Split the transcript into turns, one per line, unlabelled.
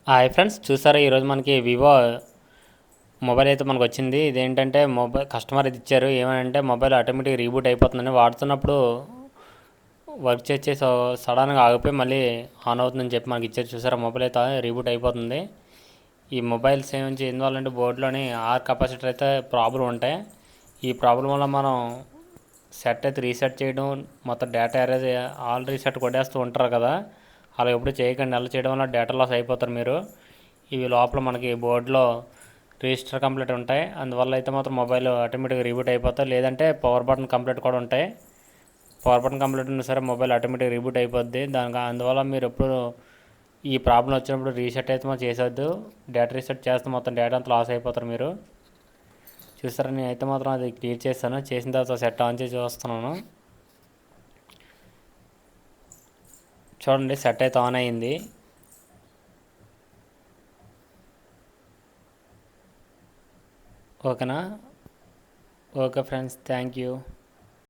Hi friends, చూసారా ఈరోజు మనకి వివో మొబైల్ అయితే మనకు వచ్చింది. ఇదేంటంటే మొబైల్ కస్టమర్ ఇది ఇచ్చారు. ఏమంటే మొబైల్ ఆటోమేటిక్ రీబూట్ అయిపోతుందని వాడుతున్నప్పుడు వర్క్ చేసి సడన్గా ఆగిపోయి మళ్ళీ ఆన్ అవుతుందని చెప్పి మనకి ఇచ్చారు. చూసారా మొబైల్ అయితే రీబూట్ అయిపోతుంది. ఈ మొబైల్స్ ఏమించి ఎందువల్లంటే బోర్డులోని ఆర్ కెపాసిటర్ అయితే ప్రాబ్లం ఉంటాయి. ఈ ప్రాబ్లం వల్ల మనం సెట్ అయితే రీసెట్ చేయడం, మొత్తం డేటా ఎరేజ్ ఆల్ రీసెట్ కొట్టేస్తూ ఉంటారు కదా. అలా ఎప్పుడు చేయకండి. అలా చేయడం వల్ల డేటా లాస్ అయిపోతారు మీరు. ఇవి లోపల మనకి బోర్డులో రిజిస్టర్ కంప్లీట్ ఉంటాయి. అందువల్ల అయితే మాత్రం మొబైల్ ఆటోమేటిక్గా రీబూట్ అయిపోతాయి. లేదంటే పవర్ బటన్ కంప్లీట్ కూడా ఉంటాయి. పవర్ బటన్ కంప్లీట్ ఉన్నా సరే మొబైల్ ఆటోమేటిక్ రీబూట్ అయిపోద్ది. అందువల్ల మీరు ఎప్పుడు ఈ ప్రాబ్లం వచ్చినప్పుడు రీసెట్ అయితే మనం చేసేద్దు. డేటా రీసెట్ చేస్తే మొత్తం డేటా అంతా లాస్ అయిపోతారు మీరు. చూస్తారా, నేను అయితే మాత్రం అది క్లియర్ చేస్తాను. చేసిన తర్వాత సెట్ ఆన్ చేసి చూస్తున్నాను. చూడండి, సెట్ అయితే ఆన్ అయ్యింది. ఓకేనా? Okay friends, thank you.